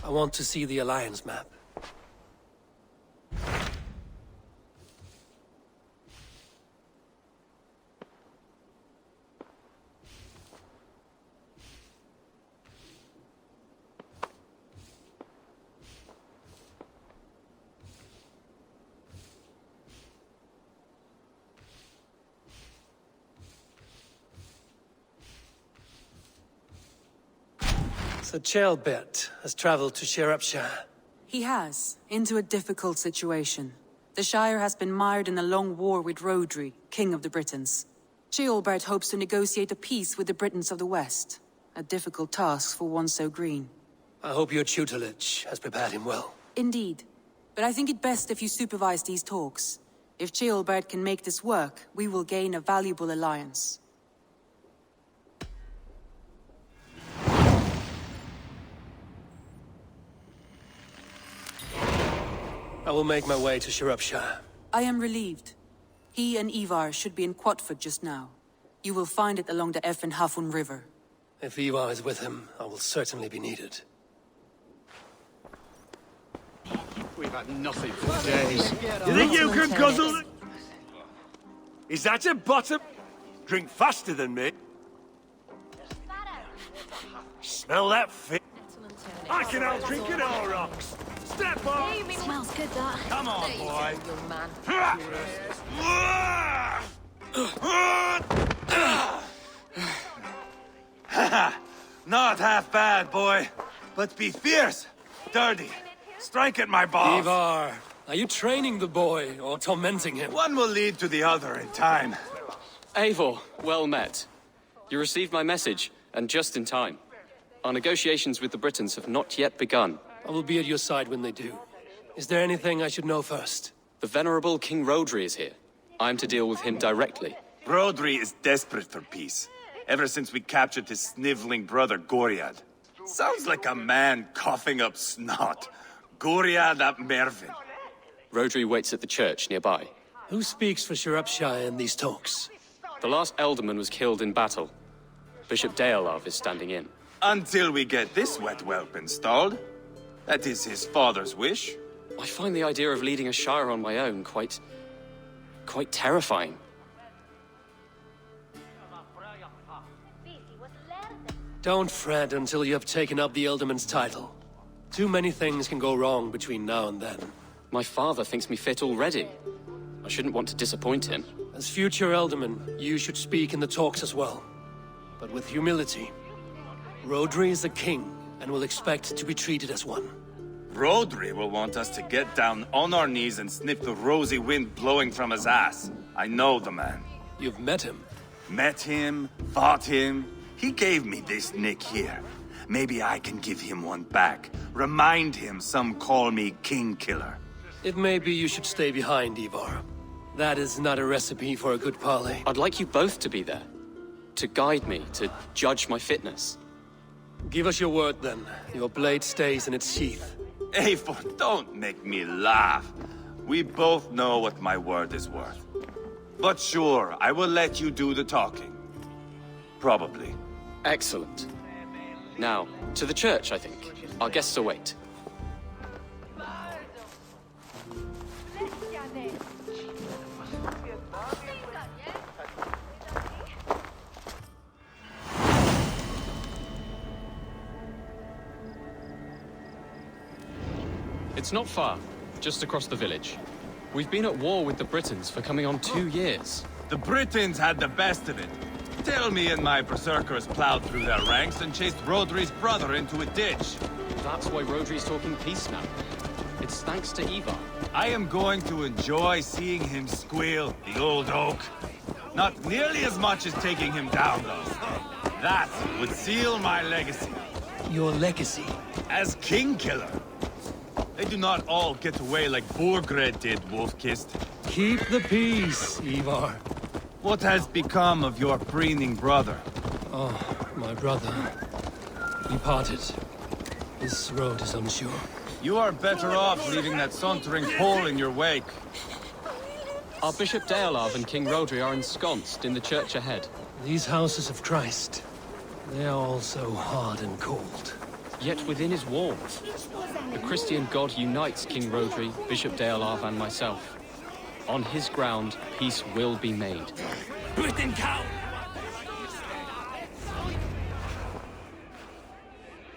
I want to see the Alliance map. So Ceolbert has traveled to 샤이롭샤이어. He has, into a difficult situation. The Shire has been mired in a long war with Rhodri, King of the Britons. Ceolbert hopes to negotiate a peace with the Britons of the West. A difficult task for one so green. I hope your tutelage has prepared him well. Indeed. But I think it best if you supervise these talks. If Ceolbert can make this work, we will gain a valuable alliance. I will make my way to 샤이롭샤이어. I am relieved. He and Ivar should be in Quatford just now. You will find it along the Eff and Hafun River. If Ivar is with him, I will certainly be needed. We've had nothing for days. You think you can guzzle it? Is that a bottom? Drink faster than me. Smell that fit? I can out-drink it all, rocks. Step on! Smells good, that. Come on, There you boy. go, young man. Not half bad, boy. But be fierce, dirty. Strike at my balls. Ivar, are you training the boy or tormenting him? One will lead to the other in time. Eivor, well met. You received my message, and just in time. Our negotiations with the Britons have not yet begun. I will be at your side when they do. Is there anything I should know first? The venerable King Rhodri is here. I'm to deal with him directly. Rhodri is desperate for peace. Ever since we captured his sniveling brother, Goriad. Sounds like a man coughing up snot. Goriad ap Mervin. Rhodri waits at the church nearby. Who speaks for 샤이롭샤이어 in these talks? The last alderman was killed in battle. Bishop Deolav is standing in. Until we get this wet whelp installed. That is his father's wish. I find the idea of leading a shire on my own quite terrifying. Don't fret until you have taken up the Ealdorman's title. Too many things can go wrong between now and then. My father thinks me fit already. I shouldn't want to disappoint him. As future Ealdorman, you should speak in the talks as well. But with humility. Rhodri is a king, and will expect to be treated as one. Rhodri will want us to get down on our knees and sniff the rosy wind blowing from his ass. I know the man. You've met him. Met him, fought him. He gave me this nick here. Maybe I can give him one back. Remind him some call me King Killer. It may be you should stay behind, Ivar. That is not a recipe for a good parley. I'd like you both to be there. To guide me, to judge my fitness. Give us your word, then. Your blade stays in its sheath. Eivor, don't make me laugh. We both know what my word is worth. But sure, I will let you do the talking. Probably. Excellent. Now, to the church, I think. Our guests await. It's not far, just across the village. We've been at war with the Britons for coming on 2 years. The Britons had the best of it. Tell me and my berserkers plowed through their ranks and chased Rhodri's brother into a ditch. That's why Rhodri's talking peace now. It's thanks to Ivar. I am going to enjoy seeing him squeal, the old oak. Not nearly as much as taking him down, though. That would seal my legacy. Your legacy? As King Killer. They do not all get away like Borgred did, Wolf-Kissed. Keep the peace, Ivar. What has become of your preening brother? Oh, my brother. We parted. This road is unsure. You are better off leaving that sauntering Pole in your wake. Our Bishop Deolav and King Rhodri are ensconced in the church ahead. These houses of Christ, they are all so hard and cold. yet within his walls. The Christian God unites King Rodri, Bishop Deolav, and myself. On his ground, peace will be made. Britain cow!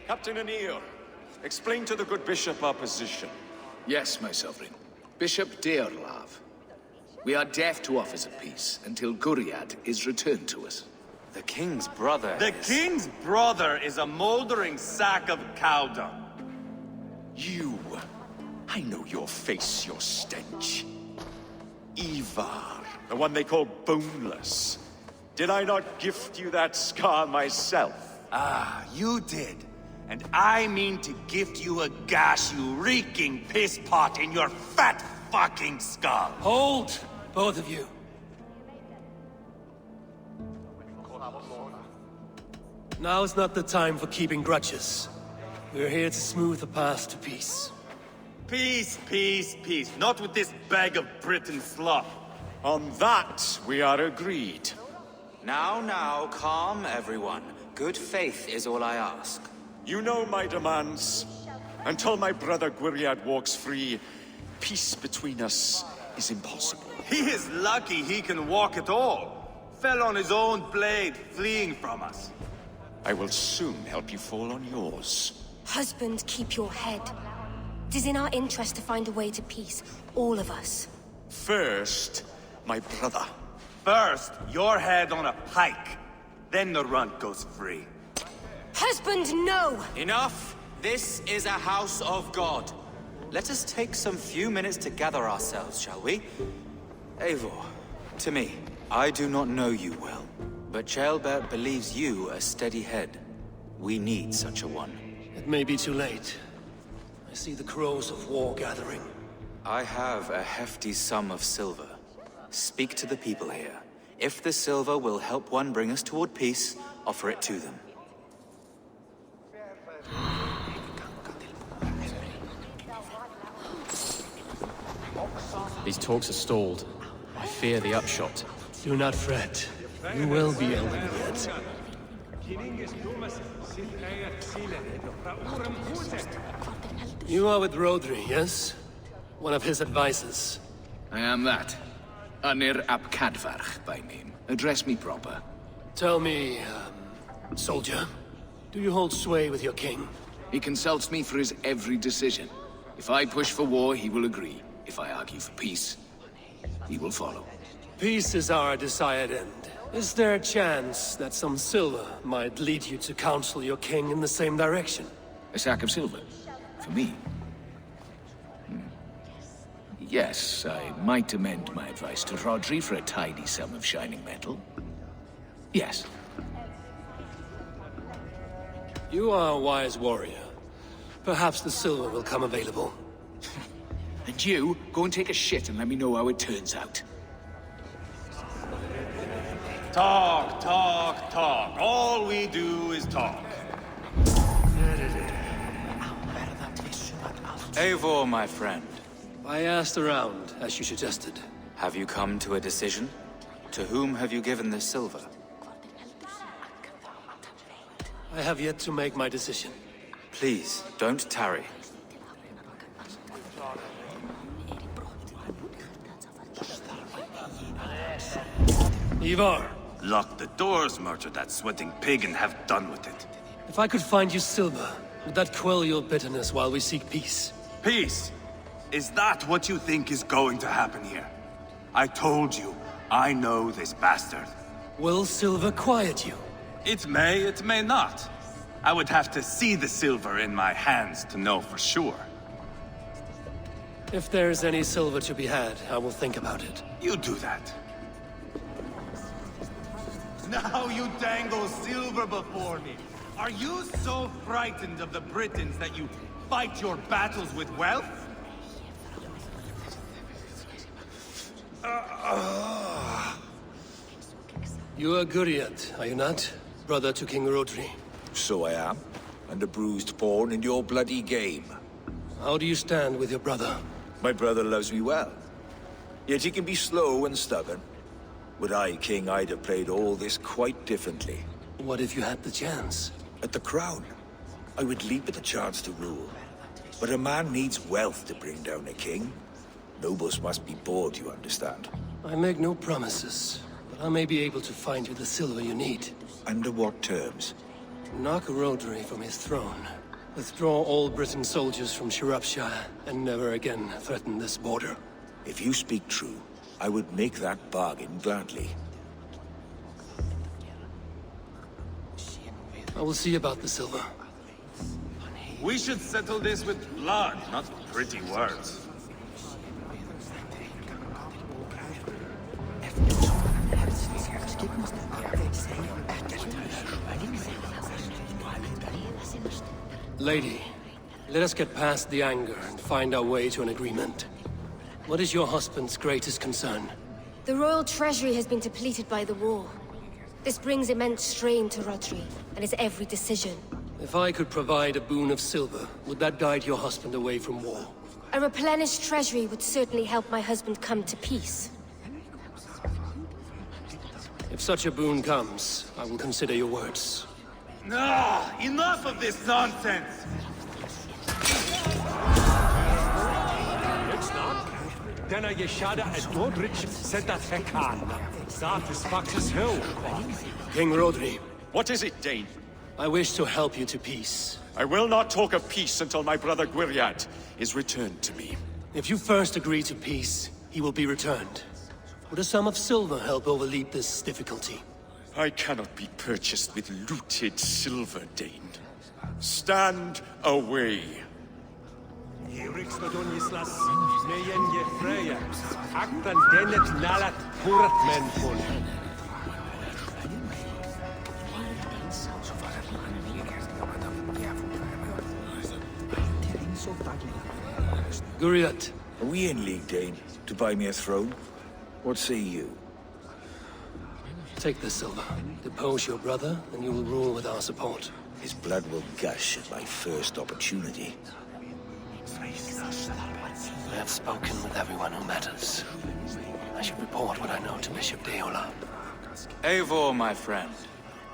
Captain Anil, explain to the good bishop our position. Yes, my sovereign. Bishop Deolav. We are deaf to offers of peace until Guriad is returned to us. The king's brother The king's brother is a moldering sack of cow dung. You. I know your face, your stench. Ivar, the one they call boneless. Did I not gift you that scar myself? Ah, you did. And I mean to gift you a gash, you reeking piss pot in your fat fucking skull. Hold, both of you. Now's not the time for keeping grudges. We're here to smooth the path to peace. Peace, peace, peace. Not with this bag of Britain slop. On that, we are agreed. Now, calm everyone. Good faith is all I ask. You know my demands. Until my brother Guriad walks free, peace between us is impossible. He is lucky he can walk at all. Fell on his own blade, fleeing from us. I will soon help you fall on yours. Husband, keep your head. It is in our interest to find a way to peace, all of us. First, my brother. First, your head on a pike. Then the runt goes free. Husband, no! Enough! This is a house of God. Let us take some few minutes to gather ourselves, shall we? Eivor, to me, I do not know you well, but Ceolbert believes you a steady head. We need such a one. It may be too late. I see the crows of war gathering. I have a hefty sum of silver. Speak to the people here. If the silver will help one bring us toward peace, offer it to them. These talks are stalled. I fear the upshot. Do not fret. You will be elderly yet. You are with Rodri, yes? One of his advisors. I am that. Anir ap Cadfarch by name. Address me proper. Tell me, soldier, do you hold sway with your king? He consults me for his every decision. If I push for war, he will agree. If I argue for peace, he will follow. Peace is our desired end. Is there a chance that some silver might lead you to counsel your king in the same direction? A sack of silver? For me? Yes, I might amend my advice to Rodri for a tidy sum of shining metal. Yes. You are a wise warrior. Perhaps the silver will come available. And you, go and take a shit and let me know how it turns out. Talk, talk, talk. All we do is talk. Eivor, my friend. I asked around, as you suggested. Have you come to a decision? To whom have you given this silver? I have yet to make my decision. Please, don't tarry. Ivar, Lock the doors, murder that sweating pig, and have done with it. if I could find you silver, would that quell your bitterness while we seek peace? Peace? Is that what you think is going to happen here? I told you, I know this bastard. Will silver quiet you? It may not. I would have to see the silver in my hands to know for sure. If there's any silver to be had, I will think about it. You do that. Now you dangle silver before me. Are you so frightened of the Britons that you fight your battles with wealth? You are Guriad, are you not? Brother to King Rodri. So I am, and a bruised pawn in your bloody game. How do you stand with your brother? My brother loves me well. Yet he can be slow and stubborn. Were I king, I'd have played all this quite differently. What if you had the chance? At the crown, I would leap at the chance to rule. But a man needs wealth to bring down a king. Nobles must be bored, you understand. I make no promises, but I may be able to find you the silver you need. Under what terms? Knock Rodri from his throne. Withdraw all Britain's soldiers from 샤이롭샤이어, and never again threaten this border. If you speak true, I would make that bargain gladly. I will see about the silver. We should settle this with blood, not pretty words. Lady, let us get past the anger and find our way to an agreement. What is your husband's greatest concern? The royal treasury has been depleted by the war. This brings immense strain to Rodri and his every decision. If I could provide a boon of silver, would that guide your husband away from war? A replenished treasury would certainly help my husband come to peace. If such a boon comes, I will consider your words. Ah, enough of this nonsense! Denna Yeshada and Dordrich said that Hekan. That is Fax's Hill. King Rodri, What is it, Dane? I wish to help you to peace. I will not talk of peace until my brother Gwriad is returned to me. If you first agree to peace, he will be returned. Would a sum of silver help overleap this difficulty? I cannot be purchased with looted silver, Dane. Stand away. Guriat, Are we in league, Dane, to buy me a throne? What say you? take the silver. Depose your brother, and you will rule with our support. His blood will gush at my first opportunity. I have spoken with everyone who matters. I should report what I know to Bishop Deola. Eivor, my friend,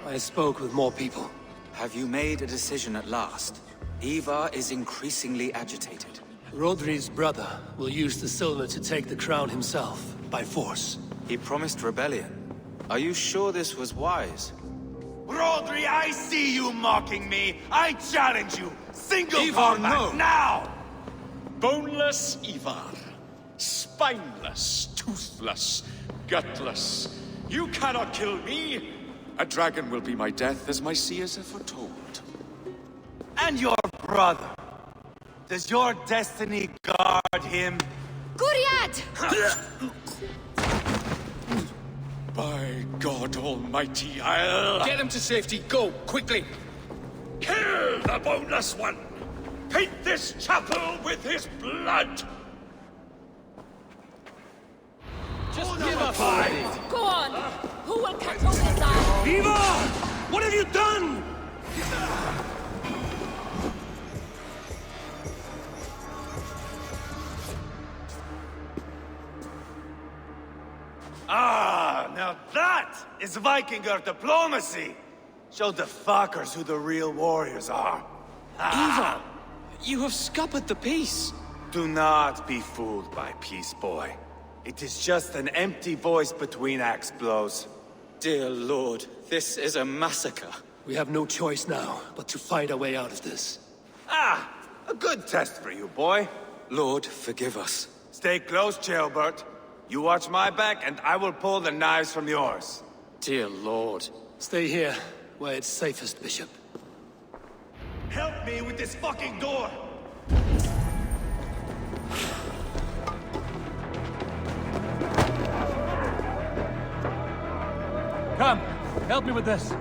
I spoke with more people. have you made a decision at last? Ivar is increasingly agitated. Rodri's brother will use the silver to take the crown himself, by force. He promised rebellion. Are you sure this was wise? Rodri, I see you mocking me! I challenge you! Single Ivar, combat, no! now! Boneless Ivar. Spineless, toothless, gutless. You cannot kill me! A dragon will be my death, as my seers have foretold. And your brother. Does your destiny guard him? Gwriad! By God Almighty, I'll... Get him to safety. Go, quickly. Kill the boneless one! Paint this chapel with his blood! Just give up already. Go on! Who will catch on his eye? Ivar! What have you done? Ah, now that is Vikinger diplomacy! Show the fuckers who the real warriors are. Ivar! You have scuppered the peace! Do not be fooled by peace, boy. It is just an empty voice between axe blows. Dear Lord, this is a massacre. We have no choice now, but to find our way out of this. Ah, a good test for you, boy. Lord, forgive us. Stay close, Ceolbert. You watch my back, and I will pull the knives from yours. Dear Lord. Stay here, where it's safest, Bishop. Help me with this fucking door! Come, help me with this.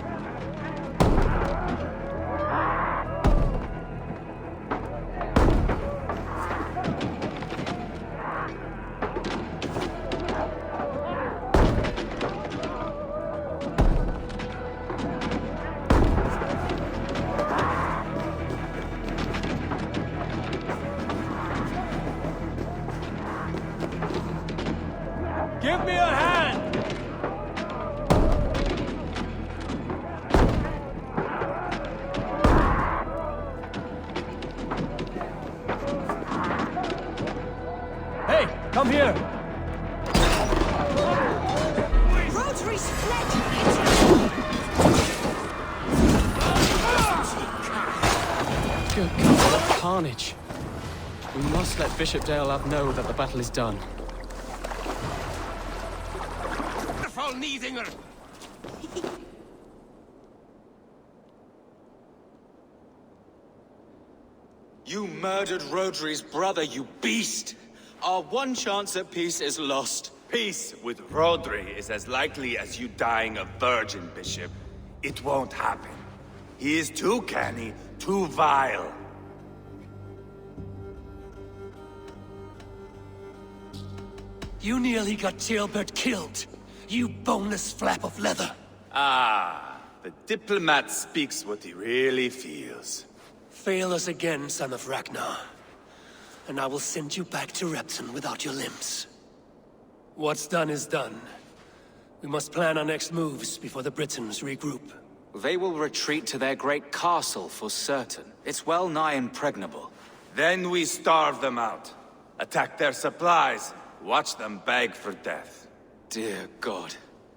Give me a hand! Come here! Rotary's fled! Good God, what carnage! We must let Bishop de Olaf know that the battle is done. You murdered Rotary's brother, you beast! Our one chance at peace is lost. Peace with Rodri is as likely as you dying a virgin, Bishop. It won't happen. He is too canny, too vile. You nearly got Jailbird killed. You boneless flap of leather. Ah, the diplomat speaks what he really feels. Fail us again, son of Ragnar. And I will send you back to Repton without your limbs. What's done is done. We must plan our next moves before the Britons regroup. They will retreat to their great castle for certain. It's well nigh impregnable. Then we starve them out. Attack their supplies. Watch them beg for death. Dear God.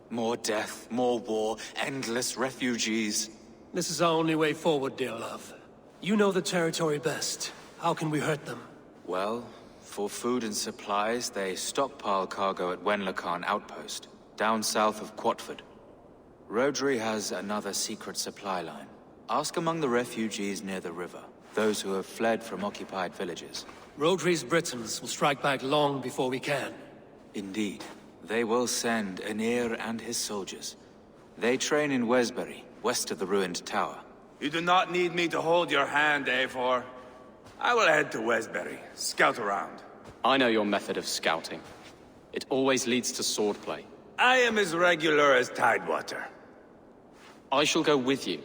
More death, more war, endless refugees. This is our only way forward, dear love. You know the territory best. How can we hurt them? Well, for food and supplies, they stockpile cargo at Wenlocan outpost, down south of Quatford. Rodri has another secret supply line. Ask among the refugees near the river, those who have fled from occupied villages. Rodri's Britons will strike back long before we can. Indeed. They will send Aenir and his soldiers. They train in Wesbury, west of the ruined tower. You do not need me to hold your hand, Eivor. I will head to Wesbury, scout around. I know your method of scouting. It always leads to swordplay. I am as regular as Tidewater. I shall go with you,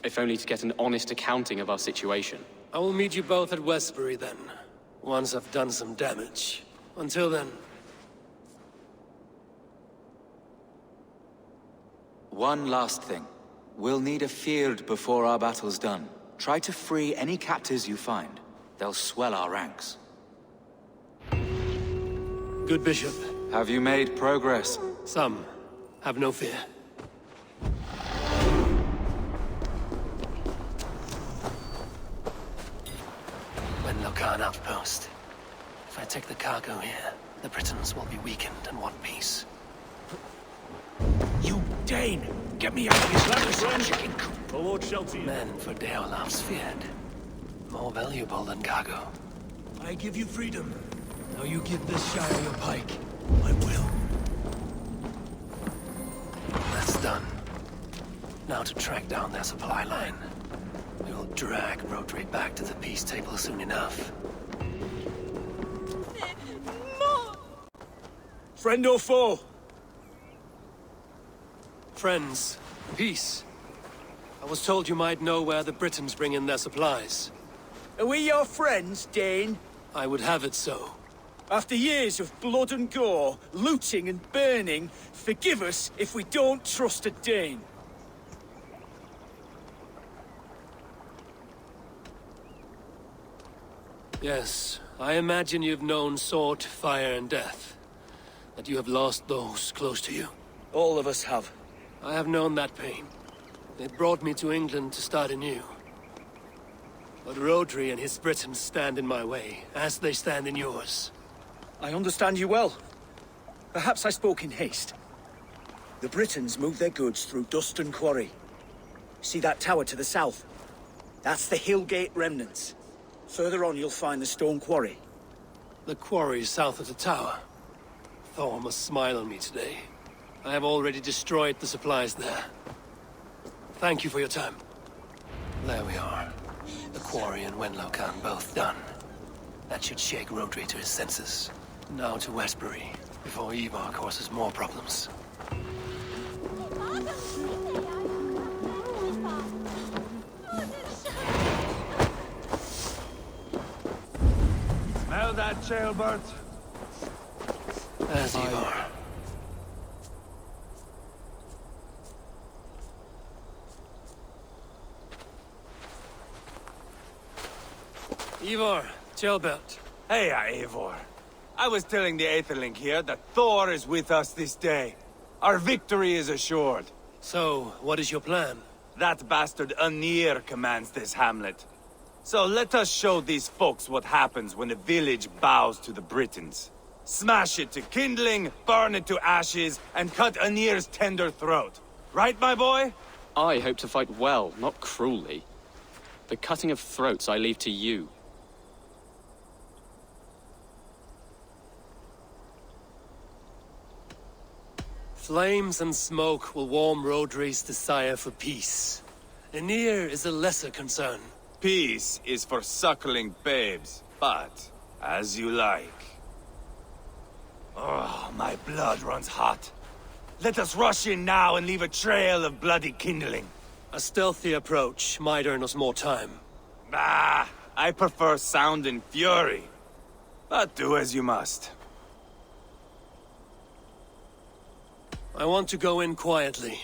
if only to get an honest accounting of our situation. I will meet you both at Westbury then, once I've done some damage. Until then... One last thing. We'll need a field before our battle's done. Try to free any captives you find. They'll swell our ranks. Good Bishop. Have you made progress? Some. Have no fear. Wenlocan outpost. If I take the cargo here, the Britons will be weakened and want peace. You Dane! Get me out of this land, chicken coop! The Lord shelter you. Men for Deolaf's feared. More valuable than cargo. I give you freedom. Now you give this Shire your pike. I will. That's done. Now to track down their supply line. We will drag Rodri back to the peace table soon enough. Friend or foe? Friends, peace. I was told you might know where the Britons bring in their supplies. Are we your friends, Dane? I would have it so. After years of blood and gore, looting and burning, forgive us if we don't trust a Dane. Yes, I imagine you've known sword, fire, and death. That you have lost those close to you. All of us have. I have known that pain. They brought me to England to start anew. But Rodri and his Britons stand in my way, as they stand in yours. I understand you well. Perhaps I spoke in haste. The Britons move their goods through dust and quarry. See that tower to the south? That's the Hillgate remnants. Further on you'll find the stone quarry. The quarry south of the tower. Thor must smile on me today. I have already destroyed the supplies there. Thank you for your time. There we are. The quarry and Wenlocan both done. That should shake Rodri to his senses. Now to Westbury, before Ivar causes more problems. Smell that, Jailbird? There's Ivar. Ivar, Jailbert. Hey, Eivor. I was telling the Aetherling here that Thor is with us this day. Our victory is assured. So, what is your plan? That bastard Anir commands this hamlet. So let us show these folks what happens when a village bows to the Britons. Smash it to kindling, burn it to ashes, and cut Anir's tender throat. Right, my boy? I hope to fight well, not cruelly. The cutting of throats I leave to you. Flames and smoke will warm Rodri's desire for peace. Anir is a lesser concern. Peace is for suckling babes, but as you like. Oh, my blood runs hot. Let us rush in now and leave a trail of bloody kindling. A stealthy approach might earn us more time. Ah, I prefer sound and fury. But do as you must. I want to go in quietly.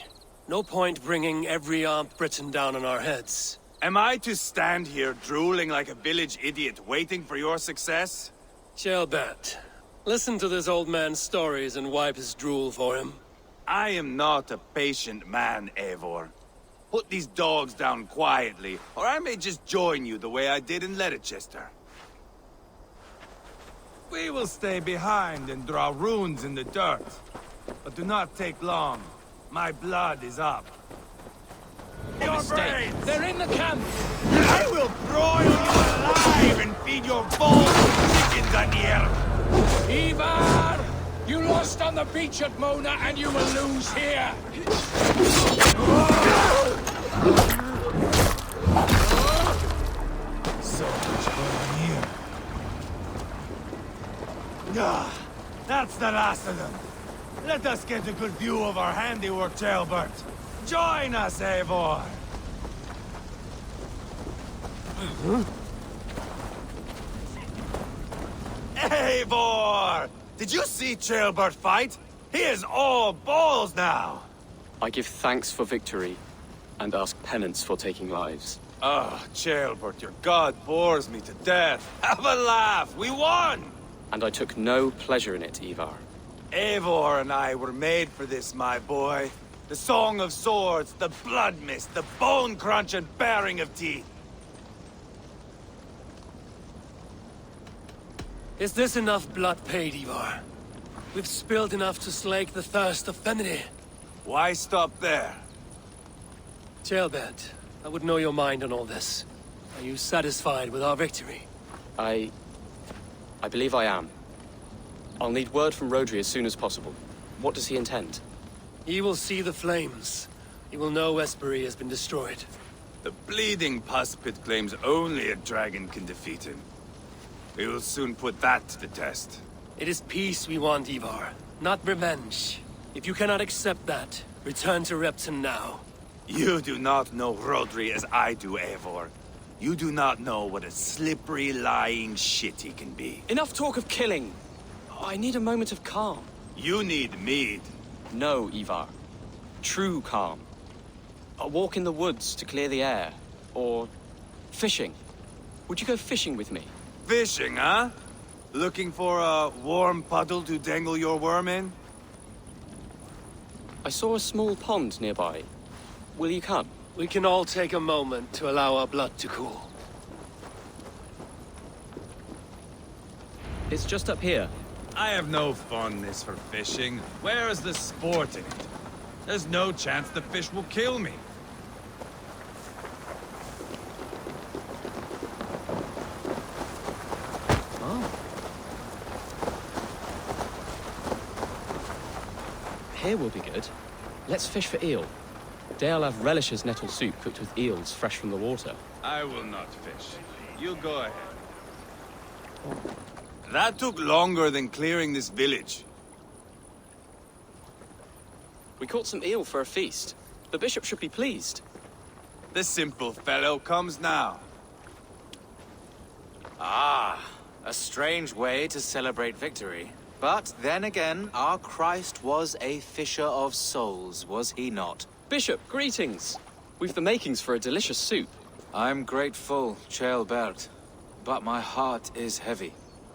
No point bringing every armed Briton down on our heads. Am I to stand here drooling like a village idiot waiting for your success? Shelbat, listen to this old man's stories and wipe his drool for him. I am not a patient man, Eivor. Put these dogs down quietly, or I may just join you the way I did in Leicester. We will stay behind and draw runes in the dirt. But do not take long. My blood is up. Your brains! They're in the camp! I will broil you alive and feed your balls to chickens on here! Ivar! You lost on the beach at Mona, and you will lose here! So much going here. Ah, that's the last of them. Let us get a good view of our handiwork, Jailbert. Join us, Eivor! Eivor! Did you see Jailbert fight? He is all balls now! I give thanks for victory, and ask penance for taking lives. Ah, Jailbert, your god bores me to death. Have a laugh! We won! And I took no pleasure in it, Ivar. Eivor and I were made for this, my boy. The song of swords, the blood mist, the bone crunch and baring of teeth. Is this enough blood paid, Ivar? We've spilled enough to slake the thirst of Fenrir. Why stop there? Shelbat, I would know your mind on all this. Are you satisfied with our victory? I believe I am. I'll need word from Rodri as soon as possible. What does he intend? He will see the flames. He will know Espery has been destroyed. The bleeding pus pit claims only a dragon can defeat him. We will soon put that to the test. It is peace we want, Ivar, not revenge. If you cannot accept that, return to Repton now. You do not know Rodri as I do, Eivor. You do not know what a slippery, lying shit he can be. Enough talk of killing! I need a moment of calm. You need mead. No, Ivar. True calm. A walk in the woods to clear the air. Or fishing. Would you go fishing with me? Fishing, huh? Looking for a warm puddle to dangle your worm in? I saw a small pond nearby. Will you come? We can all take a moment to allow our blood to cool. It's just up here. I have no fondness for fishing. Where is the sport in it? There's no chance the fish will kill me. Here will be good. Let's fish for eel. Dealav relishes nettle soup cooked with eels fresh from the water. I will not fish. You go ahead. That took longer than clearing this village. We caught some eel for a feast. The bishop should be pleased. The simple fellow comes now. Ah, a strange way to celebrate victory. But then again, our Christ was a fisher of souls, was he not? Bishop, greetings! We've the makings for a delicious soup. I'm grateful, Ceolbert, but my heart is heavy.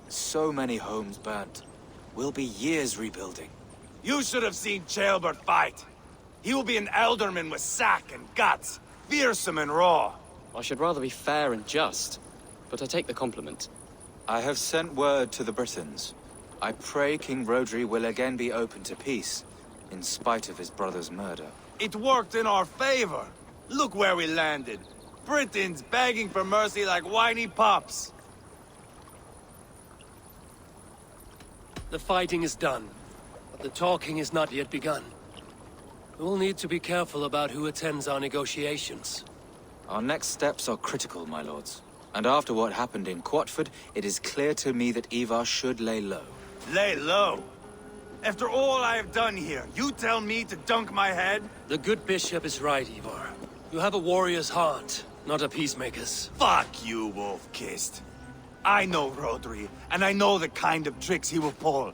So many homes burnt. We'll be years rebuilding. You should have seen Ceolbert fight. He will be an alderman with sack and guts, fearsome and raw. I should rather be fair and just, but I take the compliment. I have sent word to the Britons. I pray King Rodri will again be open to peace, in spite of his brother's murder. It worked in our favor. Look where we landed. Britons begging for mercy like whiny pups. The fighting is done, but the talking is not yet begun. We'll need to be careful about who attends our negotiations. Our next steps are critical, my lords. And after what happened in Quatford, it is clear to me that Ivar should lay low. Lay low? After all I have done here, you tell me to dunk my head? The good bishop is right, Ivar. You have a warrior's heart, not a peacemaker's. Fuck you, wolf-kissed. I know Rodri, and I know the kind of tricks he will pull.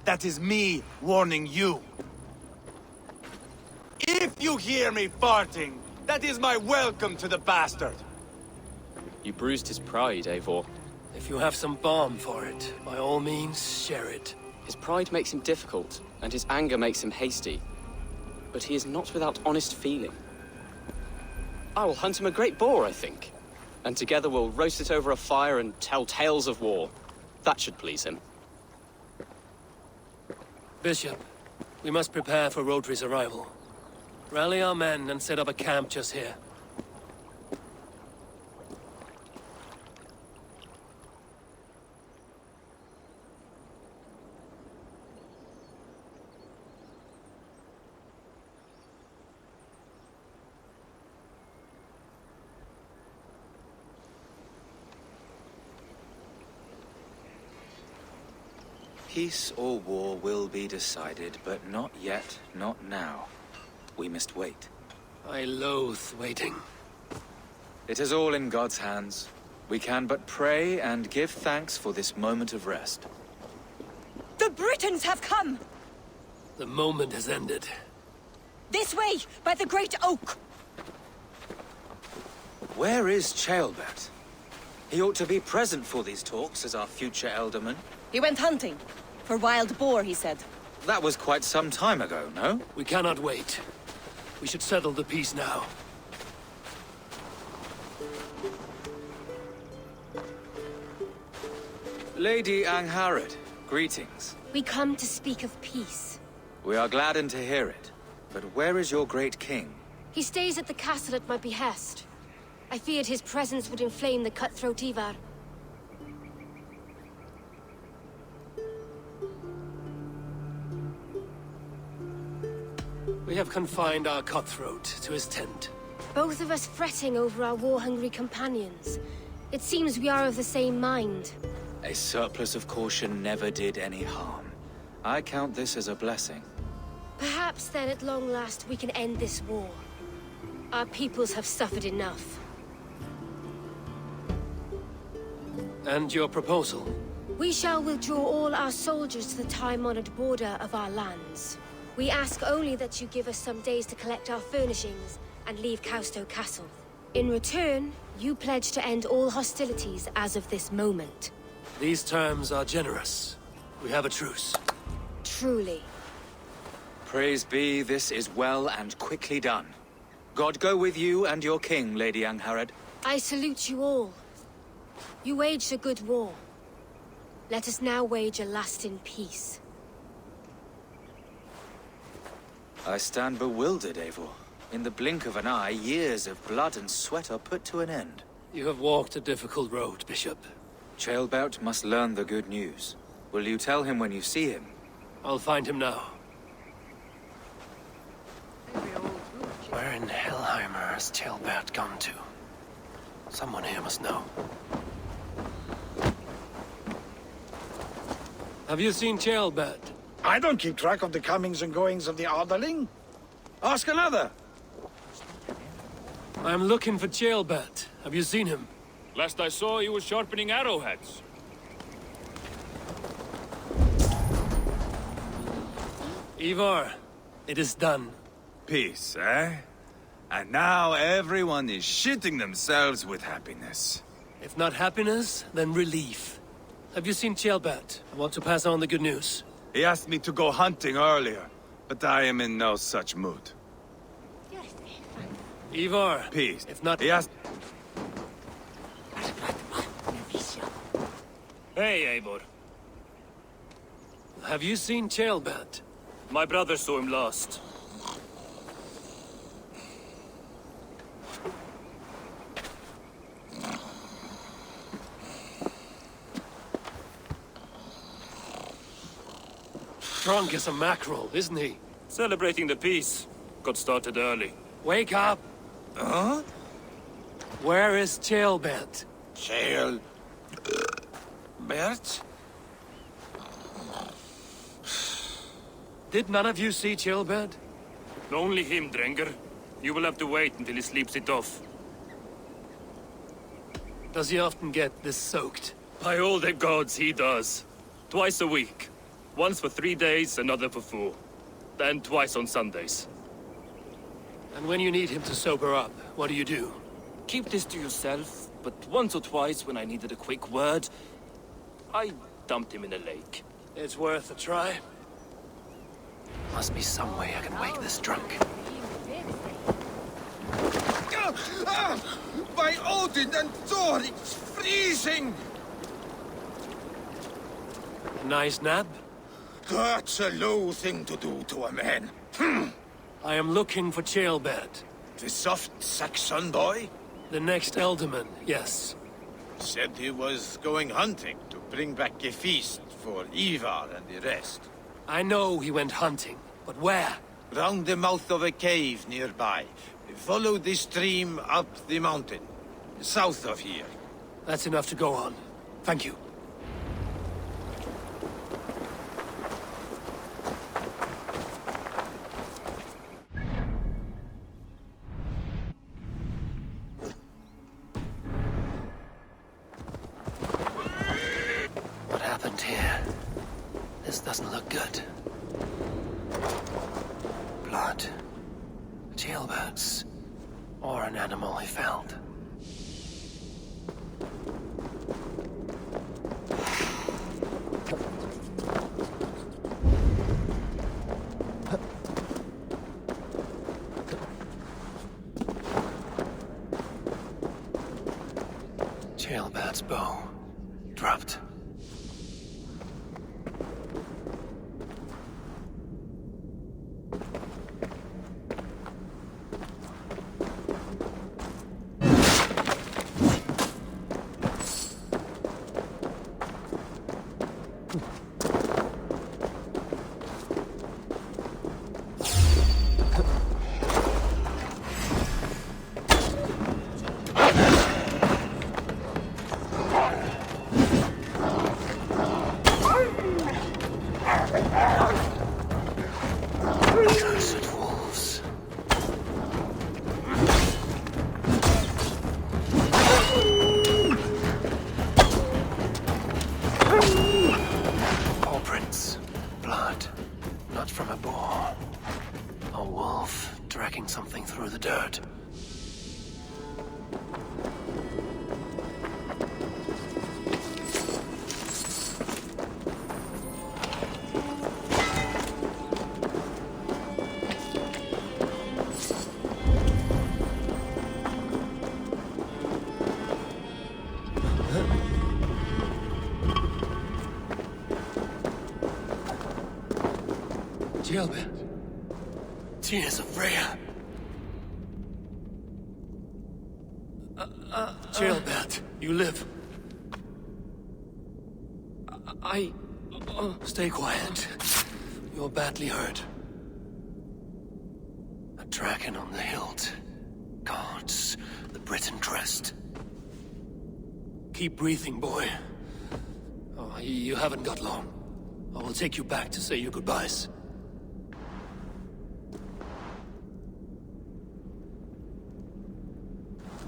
That is me warning you. If you hear me farting, that is my welcome to the bastard. You bruised his pride, Eivor. If you have some balm for it, by all means, share it. His pride makes him difficult, and his anger makes him hasty. But he is not without honest feeling. I will hunt him a great boar, I think. And together we'll roast it over a fire and tell tales of war. That should please him. Bishop, we must prepare for Rodri's arrival. Rally our men and set up a camp just here. Peace or war will be decided, but not yet, not now. We must wait. I loathe waiting. It is all in God's hands. We can but pray and give thanks for this moment of rest. The Britons have come! The moment has ended. This way, by the great oak! Where is Ceolbert? He ought to be present for these talks as our future alderman. He went hunting. For wild boar, he said. That was quite some time ago, no? We cannot wait. We should settle the peace now. Lady Angharad, greetings. We come to speak of peace. We are gladdened to hear it. But where is your great king? He stays at the castle at my behest. I feared his presence would inflame the cutthroat Ivar. We have confined our cutthroat to his tent. Both of us fretting over our war-hungry companions. It seems we are of the same mind. A surplus of caution never did any harm. I count this as a blessing. Perhaps then at long last we can end this war. Our peoples have suffered enough. And your proposal? We shall withdraw all our soldiers to the time-honored border of our lands. We ask only that you give us some days to collect our furnishings and leave Causto Castle. In return, you pledge to end all hostilities as of this moment. These terms are generous. We have a truce. Truly. Praise be, this is well and quickly done. God go with you and your king, Lady Angharad. I salute you all. You waged a good war. Let us now wage a lasting peace. I stand bewildered, Eivor. In the blink of an eye, years of blood and sweat are put to an end. You have walked a difficult road, Bishop. Ceolbert must learn the good news. Will you tell him when you see him? I'll find him now. Where in Hellheimer has Ceolbert gone to? Someone here must know. Have you seen Ceolbert? I don't keep track of the comings and goings of the Arderling. Ask another. I'm looking for Ceolbert. Have you seen him? Last I saw, he was sharpening arrowheads. Ivar, it is done. Peace, eh? And now everyone is shitting themselves with happiness. If not happiness, then relief. Have you seen Chelbat? I want to pass on the good news. He asked me to go hunting earlier, but I am in no such mood. Ivar. Peace. If not... He asked... Hey, Eivor. Have you seen Chelbat? My brother saw him last. Drunk as a mackerel, isn't he? Celebrating the peace. Got started early. Wake up! Huh? Where is Chelbat? Bert? Did none of you see Chelbat? Only him, Drenger. You will have to wait until he sleeps it off. Does he often get this soaked? By all the gods, he does. Twice a week. Once for 3 days, another for 4. Then twice on Sundays. And when you need him to sober up, what do you do? Keep this to yourself, but once or twice when I needed a quick word, I dumped him in a lake. It's worth a try. Must be some way I can wake this drunk. By Odin and Thor, it's freezing! Nice nap? That's a low thing to do to a man. I am looking for Chelbat. The soft Saxon boy? The next Elderman, yes. Said he was going hunting to bring back a feast for Ivar and the rest. I know he went hunting, but where? Round the mouth of a cave nearby. Follow the stream up the mountain. South of here. That's enough to go on. Thank you. What happened here? This doesn't look good. Blood. Jailbirds. Or an animal he found. Jailbird's bow. Dropped. Cursed wolves. Paw prints. Blood. Not from a boar. A wolf dragging something through the dirt. Jailbird. Tears of Freya. Jailbird, you live. Stay quiet. You're badly hurt. A dragon on the hilt. Guards the Briton crest. Keep breathing, boy. Oh, you haven't got long. I will take you back to say your goodbyes.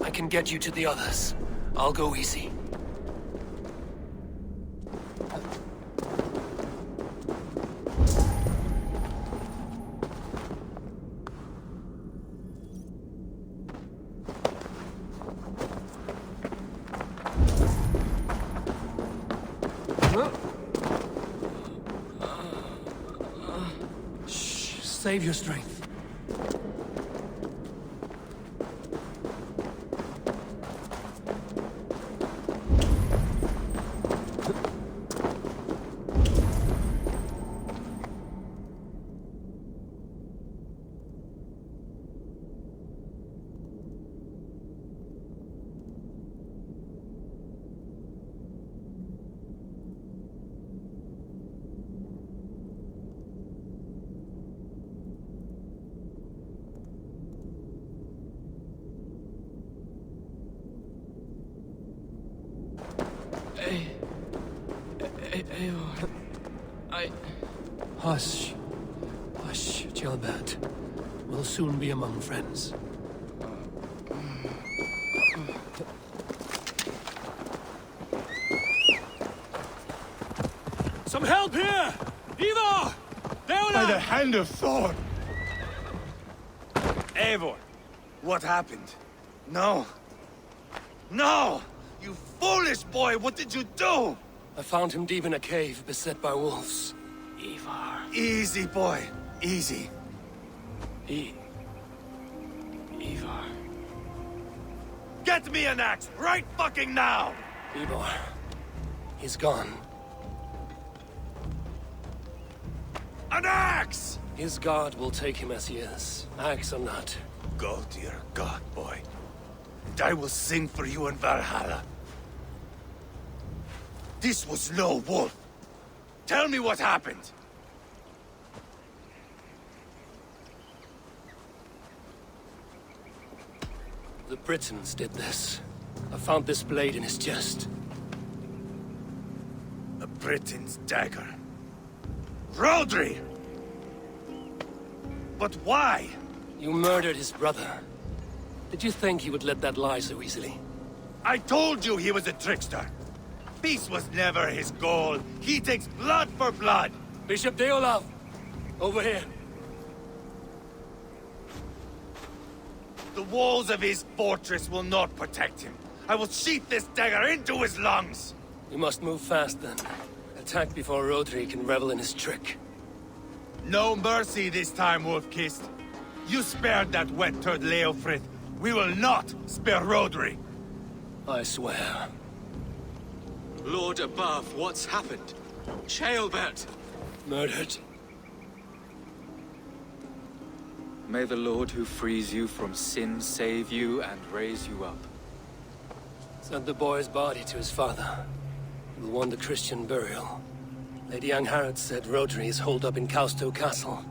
I can get you to the others. I'll go easy. Save your strength. Hush. Hush, Gilbert. We'll soon be among friends. Some help here! Eivor! By the hand of Thor! Eivor, what happened? No. No! You foolish boy, what did you do? I found him deep in a cave, beset by wolves. Ivar. Easy, boy. Easy. Ivar. Get me an axe, right fucking now! Eivor. He's gone. An axe! His god will take him as he is, axe or not. Go to your god, boy. And I will sing for you in Valhalla. This was no wolf. Tell me what happened. The Britons did this. I found this blade in his chest. A Briton's dagger. Rodri! But why? You murdered his brother. Did you think he would let that lie so easily? I told you he was a trickster. Peace was never his goal. He takes blood for blood. Bishop Deolav! Over here. The walls of his fortress will not protect him. I will sheath this dagger into his lungs. You must move fast then. Attack before Rodri can revel in his trick. No mercy this time, Wolf-Kissed. You spared that wet turd Leofrith. We will not spare Rodri. I swear. Lord above, what's happened? Ceolbert! Murdered. May the Lord who frees you from sin save you and raise you up. Sent the boy's body to his father. He will want the Christian burial. Lady Angharad said Rodri is holed up in Causto Castle.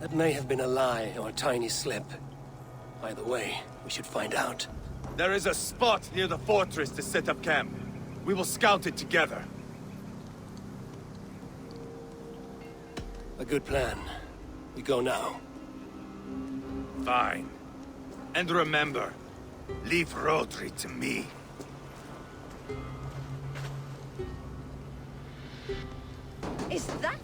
That may have been a lie or a tiny slip. Either way, we should find out. There is a spot near the fortress to set up camp. We will scout it together. A good plan. We go now. Fine. And remember, leave Rodri to me. Is that...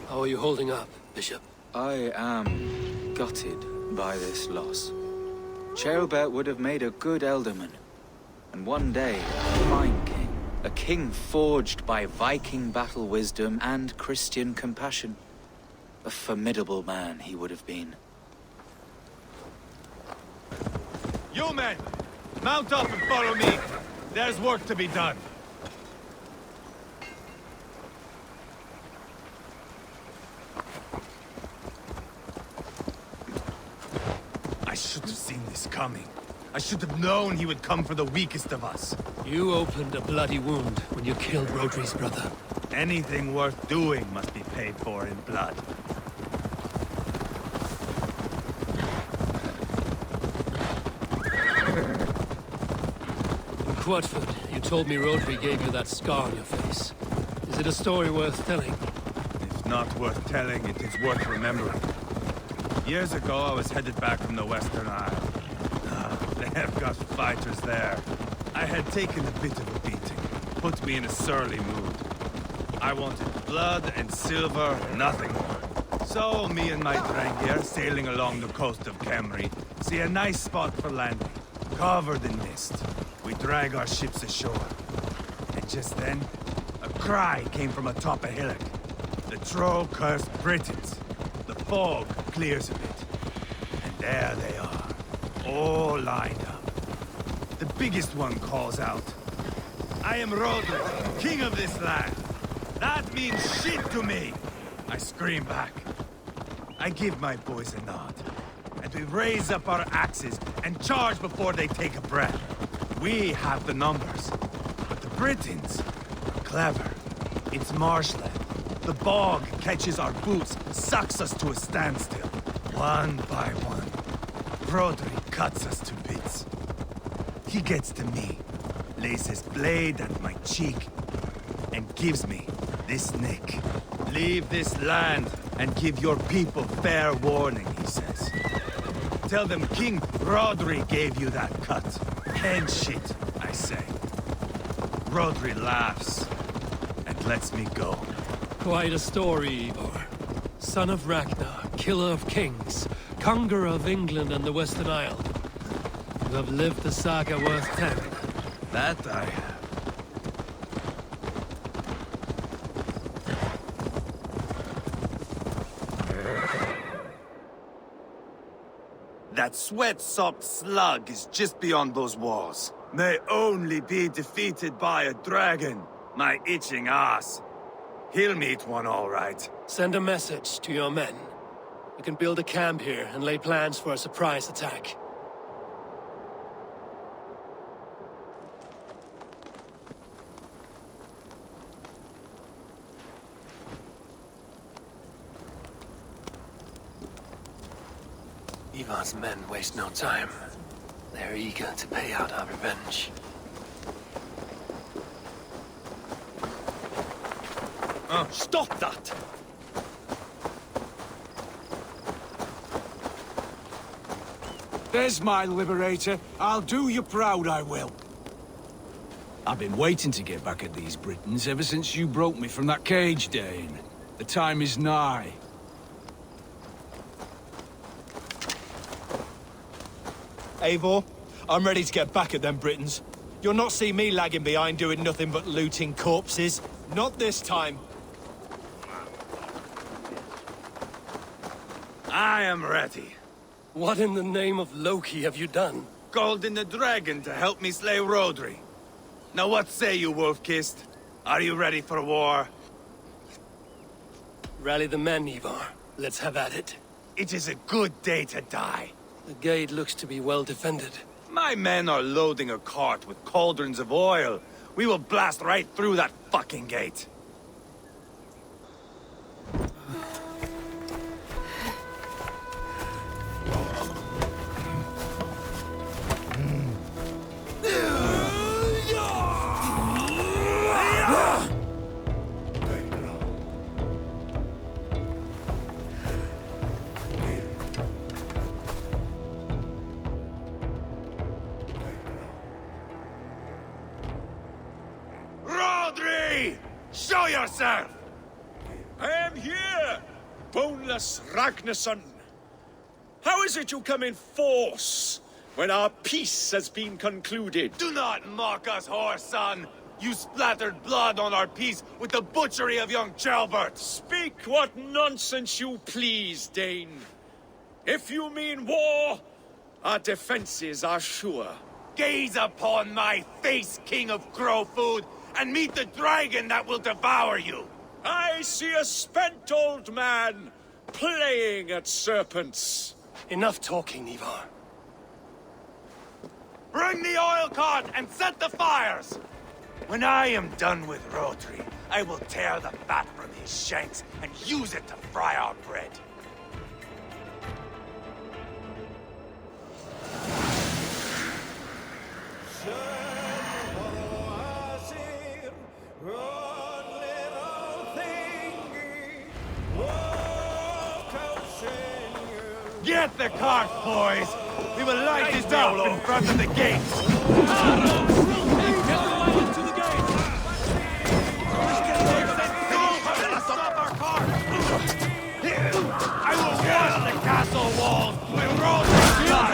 How are you holding up, Bishop? I am gutted by this loss. Ceolbert would have made a good ealdorman. And one day, a fine king. A king forged by Viking battle wisdom and Christian compassion. A formidable man he would have been. You men! Mount up and follow me! There's work to be done. I should have seen this coming. I should have known he would come for the weakest of us. You opened a bloody wound when you killed Rodri's brother. Anything worth doing must be paid for in blood. In Quadford, you told me Rodri gave you that scar on your face. Is it a story worth telling? If not worth telling, it is worth remembering. Years ago, I was headed back from the Western Isle. They have got fighters there. I had taken a bit of a beating. Put me in a surly mood. I wanted blood and silver, nothing more. So, me and my Drengir, sailing along the coast of Kemri, see a nice spot for landing, covered in mist. We drag our ships ashore. And just then, a cry came from atop a hillock. The troll-cursed Britons. The fog clears a bit. And there they are, all lined up. The biggest one calls out, "I am Roderick, king of this land. That means shit to me!" I scream back. I give my boys a nod, and we raise up our axes and charge before they take a breath. We have the numbers, but the Britons are clever. It's marshland. The bog catches our boots, sucks us to a standstill. One by one, Roderick cuts us to bits. He gets to me, lays his blade at my cheek, and gives me this nick. "Leave this land and give your people fair warning," he says. "Tell them King Rodri gave you that cut." "And shit," I say. Rodri laughs and lets me go. Quite a story, Eivor. Son of Ragnar, killer of kings, conqueror of England and the Western Isle. You have lived the saga worth telling. That I have. That sweat-soaked slug is just beyond those walls. May only be defeated by a dragon, my itching ass. He'll meet one all right. Send a message to your men. We can build a camp here and lay plans for a surprise attack. Ivar's men waste no time. They're eager to pay out our revenge. Stop that! There's my liberator. I'll do you proud, I will. I've been waiting to get back at these Britons ever since you broke me from that cage, Dane. The time is nigh. Eivor, I'm ready to get back at them Britons. You'll not see me lagging behind doing nothing but looting corpses. Not this time. I am ready. What in the name of Loki have you done? Called in the dragon to help me slay Rodri. Now what say you, Wolf-Kissed? Are you ready for war? Rally the men, Ivar. Let's have at it. It is a good day to die. The gate looks to be well defended. My men are loading a cart with cauldrons of oil. We will blast right through that fucking gate. Show yourself! I am here, boneless Ragnarsson. How is it you come in force when our peace has been concluded? Do not mock us, whore son! You splattered blood on our peace with the butchery of young Chalbert! Speak what nonsense you please, Dane. If you mean war, our defenses are sure. Gaze upon my face, king of crow food, and meet the dragon that will devour you! I see a spent old man playing at serpents. Enough talking, Ivar. Bring the oil cart and set the fires! When I am done with Rodri, I will tear the fat from his shanks and use it to fry our bread. Get the cart, boys! We will light it up in front of the gates! Stop our cart! castle walls will roll down.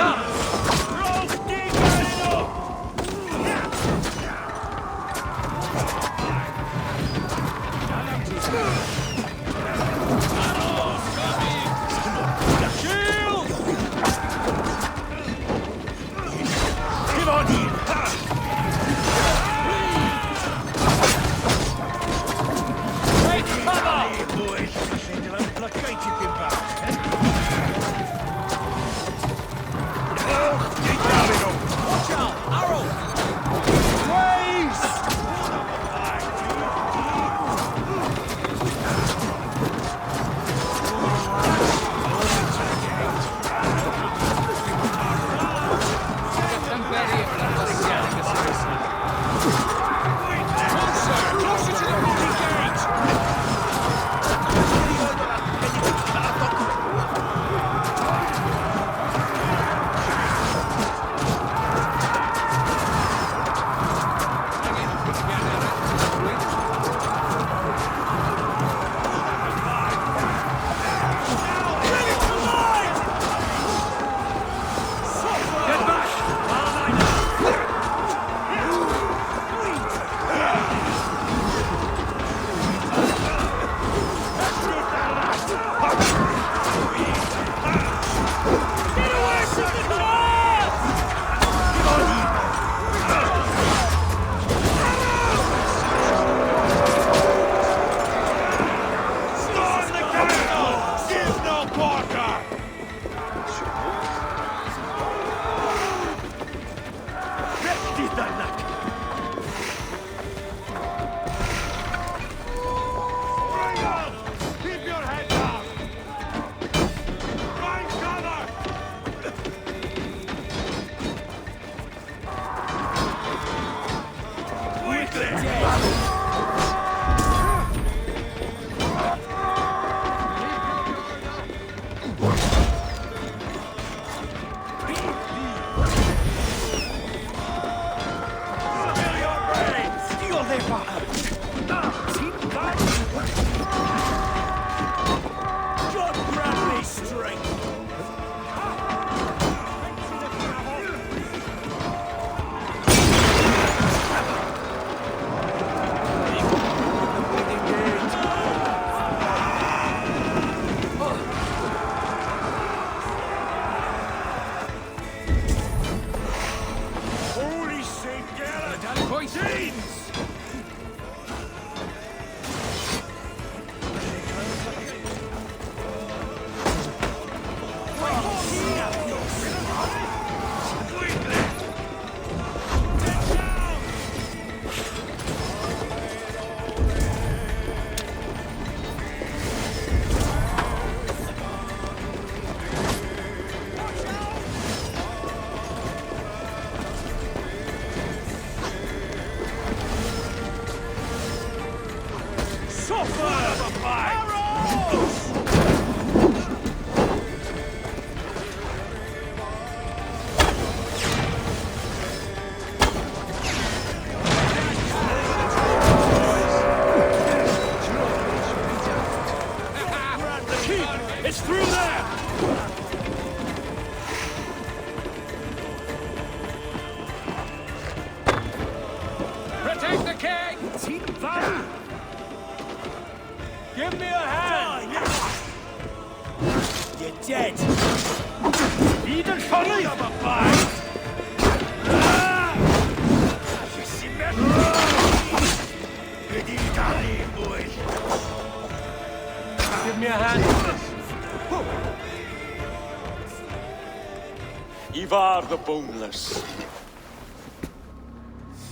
Ivar the Boneless.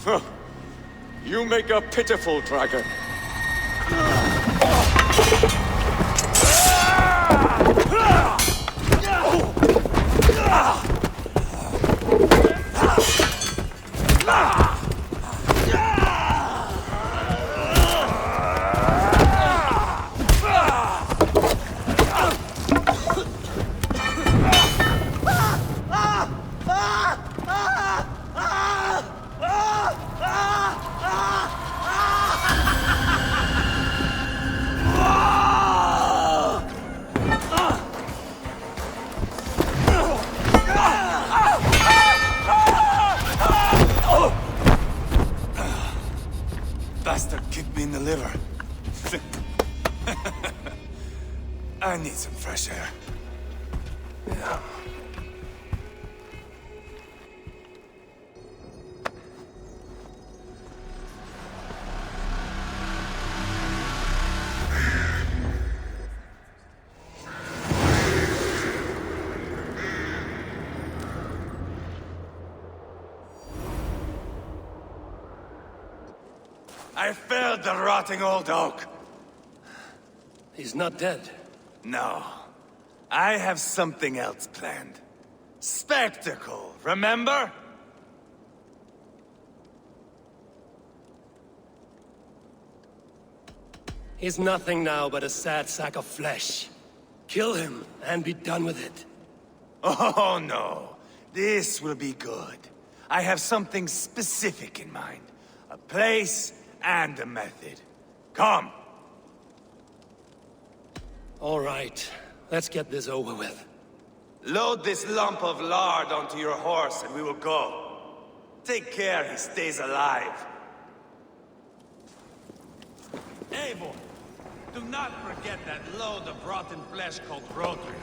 Huh. You make a pitiful dragon. I need some fresh air. Yeah. I felled the rotting old oak. He's not dead. No. I have something else planned. Spectacle, remember? He's nothing now but a sad sack of flesh. Kill him and be done with it. Oh no. This will be good. I have something specific in mind. A place and a method. Come. All right. Let's get this over with. Load this lump of lard onto your horse and we will go. Take care he stays alive. Eivor, do not forget that load of rotten flesh called Rodri.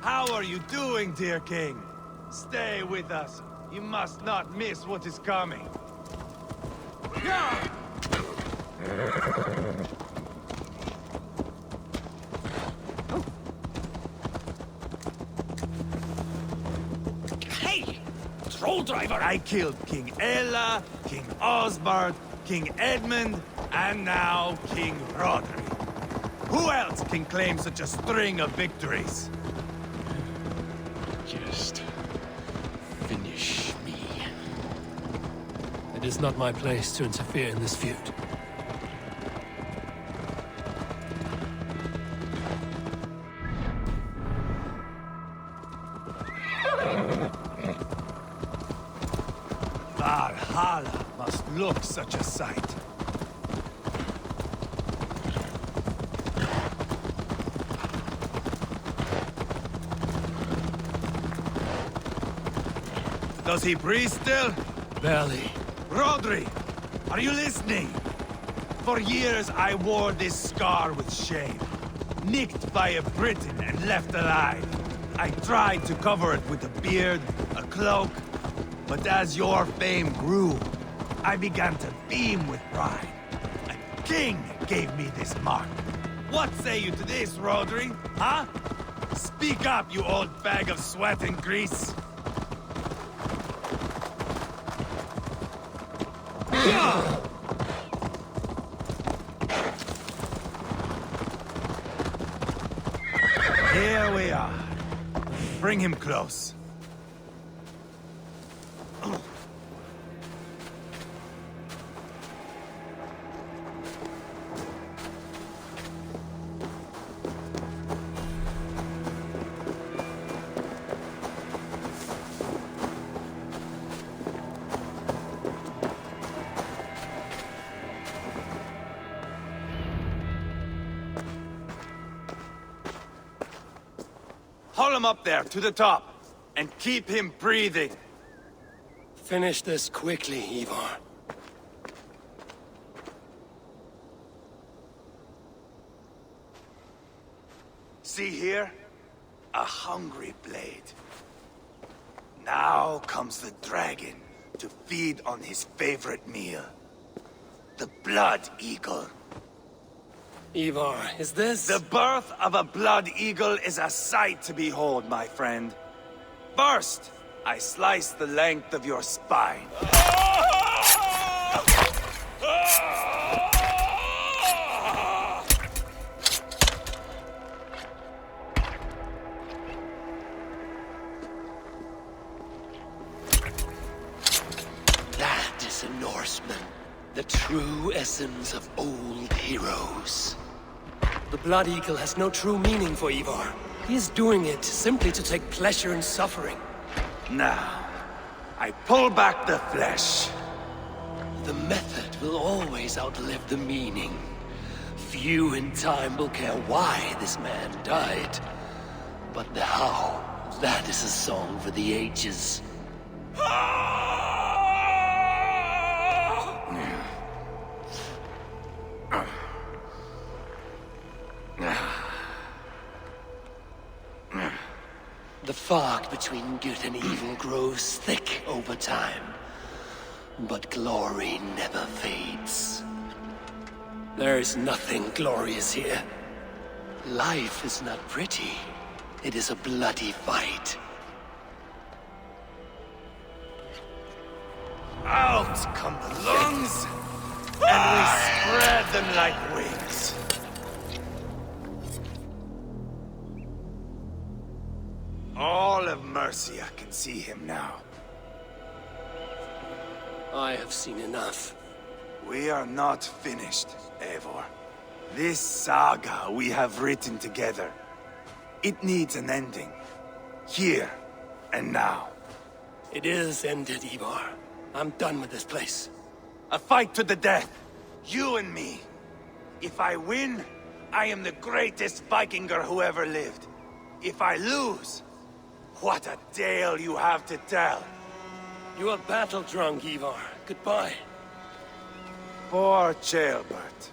How are you doing, dear king? Stay with us. You must not miss what is coming. Hey! Troll driver! I killed King Ella, King Osbert, King Edmund, and now King Rodri. Who else can claim such a string of victories? Just finish me. It is not my place to interfere in this feud. Valhalla must look such a sight. Does he breathe still? Barely. Rodri, are you listening? For years I wore this scar with shame. Nicked by a Briton and left alive. I tried to cover it with a beard, a cloak, but as your fame grew, I began to beam with pride. A king gave me this mark. What say you to this, Rodri? Huh? Speak up, you old bag of sweat and grease. Here we are. Bring him close. Haul him up there, to the top, and keep him breathing. Finish this quickly, Ivar. See here? A hungry blade. Now comes the dragon to feed on his favorite meal. The blood eagle. Ivar, is this... The birth of a blood eagle is a sight to behold, my friend. First, I slice the length of your spine. That is a Norseman. The true essence of old heroes. The Blood Eagle has no true meaning for Ivar. He is doing it simply to take pleasure in suffering. Now, I pull back the flesh. The method will always outlive the meaning. Few in time will care why this man died. But the how, that is a song for the ages. The fog between good and evil grows thick over time. But glory never fades. There is nothing glorious here. Life is not pretty. It is a bloody fight. Out come the lungs, and we spread them like wings. All of Mercia can see him now. I have seen enough. We are not finished, Eivor. This saga we have written together, it needs an ending. Here and now. It is ended, Eivor. I'm done with this place. A fight to the death. You and me. If I win, I am the greatest Vikinger who ever lived. If I lose, what a tale you have to tell. You are battle-drunk, Eivor. Goodbye. Poor Ceolbert.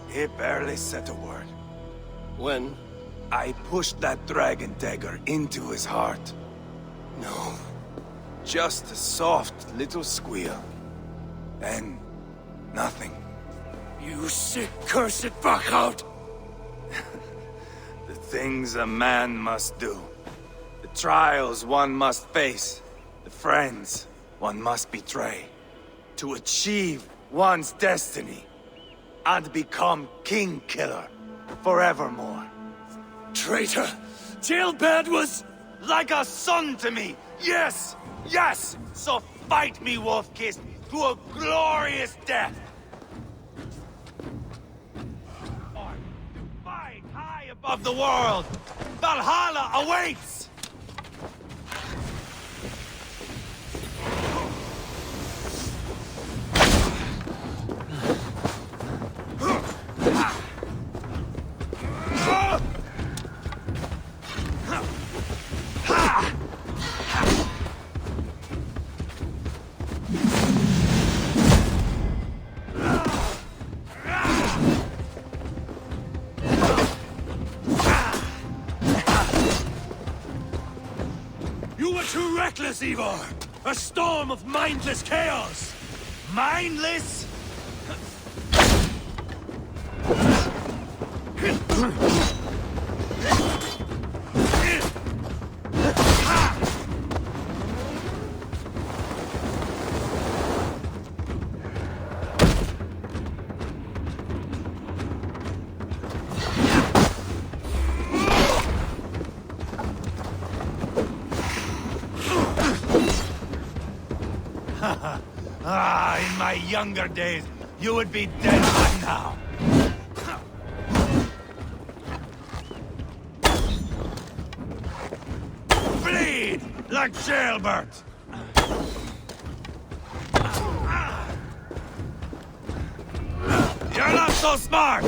He barely said a word. When? I pushed that dragon dagger into his heart. No. Just a soft little squeal. Then, nothing. You sick, cursed fuck-out! The things a man must do. The trials one must face. The friends one must betray. To achieve one's destiny. And become king-killer forevermore. Traitor! Ceolbert was... like a son to me! Yes! Yes! So fight me, Wolf-Kissed, to a glorious death! Or to fight high above the world! Valhalla awaits! You were too reckless, Eivor! A storm of mindless chaos! Mindless? In my younger days, you would be dead by now. Bleed like Ceolbert! You're not so smart!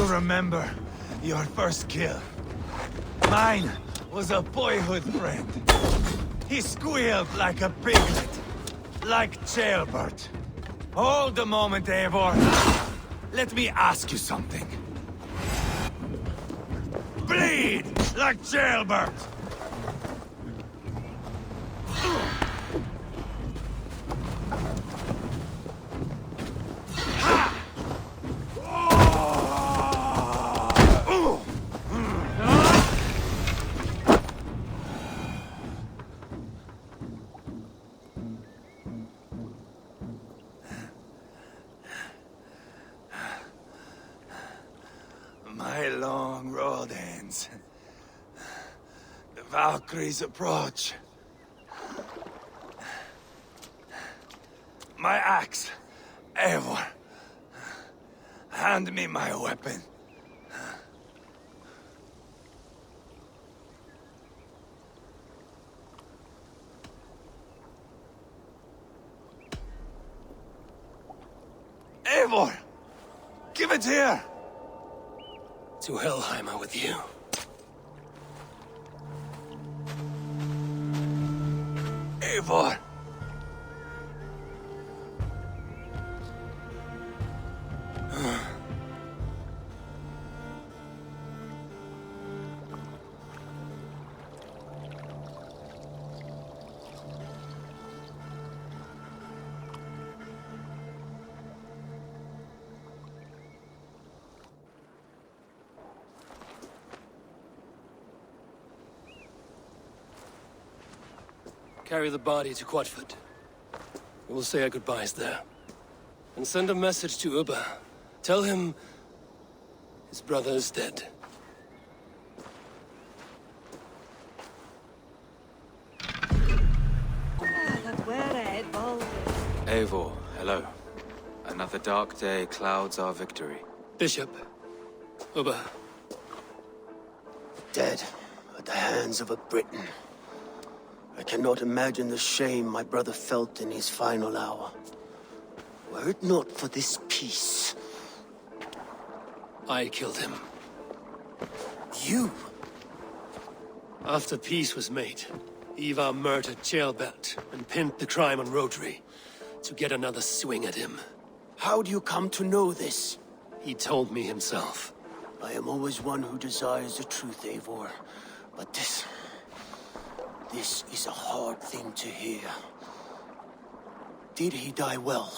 Remember your first kill. Mine was a boyhood friend. He squealed like a piglet, like Ceolbert. Hold a moment, Eivor. Let me ask you something. Bleed like Ceolbert! My long road ends. Valkyries approach. My axe, Eivor. Hand me my weapon. Eivor! Give it here! To Helheimer with you. Eivor! Carry the body to Quatford. We will say our goodbyes there. And send a message to Ubba. Tell him his brother is dead. Eivor, hello. Another dark day clouds our victory. Bishop. Ubba. Dead at the hands of a Briton. I cannot imagine the shame my brother felt in his final hour. Were it not for this peace... I killed him. You? After peace was made, Ivar murdered Ceolbert and pinned the crime on Rodri to get another swing at him. How do you come to know this? He told me himself. I am always one who desires the truth, Eivor. But this is a hard thing to hear. Did he die well?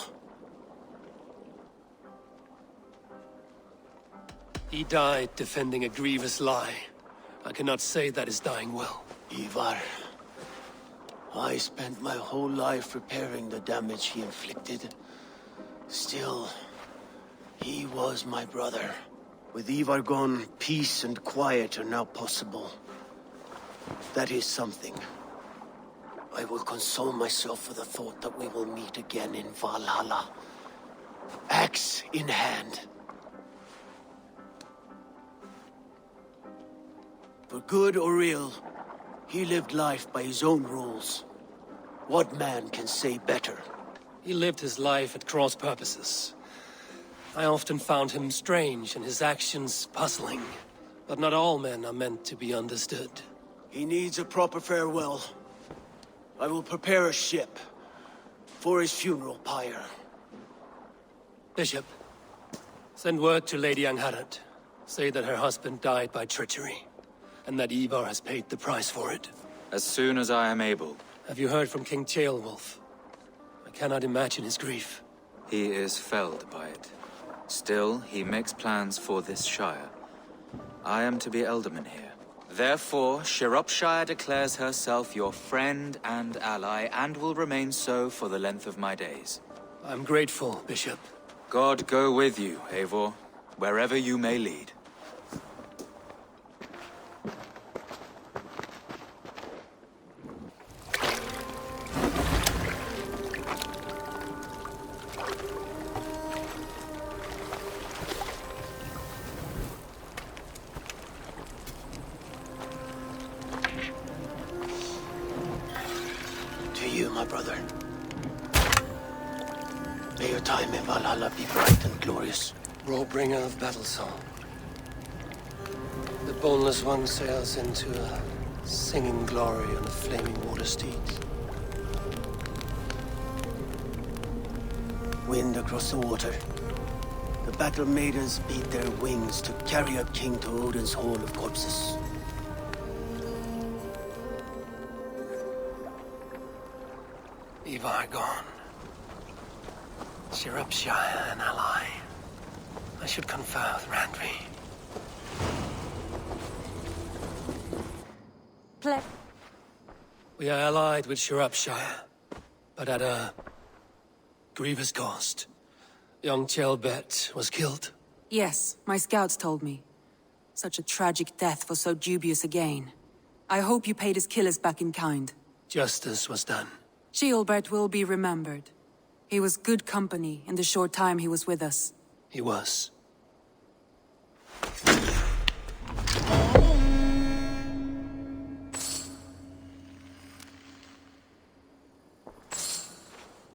He died defending a grievous lie. I cannot say that is dying well. Ivar, I spent my whole life repairing the damage he inflicted. Still, he was my brother. With Ivar gone, peace and quiet are now possible. That is something. I will console myself with the thought that we will meet again in Valhalla. Axe in hand. For good or ill, he lived life by his own rules. What man can say better? He lived his life at cross purposes. I often found him strange and his actions puzzling. But not all men are meant to be understood. He needs a proper farewell. I will prepare a ship for his funeral pyre. Bishop, send word to Lady Angharad. Say that her husband died by treachery, and that Ivar has paid the price for it. As soon as I am able. Have you heard from King Ceolwulf? I cannot imagine his grief. He is felled by it. Still, he makes plans for this shire. I am to be Elderman here. Therefore, 샤이롭샤이어 declares herself your friend and ally, and will remain so for the length of my days. I'm grateful, Bishop. God go with you, Eivor, wherever you may lead. To you, my brother. May your time in Valhalla be bright and glorious. Bringer of battle song. The boneless one sails into a singing glory on a flaming water steed. Wind across the water. The battle maidens beat their wings to carry a king to Odin's hall of corpses. Ivar gone. 샤이롭샤이어 an ally. I should confer with Randvi. We are allied with 샤이롭샤이어, but at a grievous cost. Young Ceolbert was killed. Yes, my scouts told me. Such a tragic death for so dubious a gain. I hope you paid his killers back in kind. Justice was done. Chiolbert will be remembered. He was good company in the short time he was with us. He was.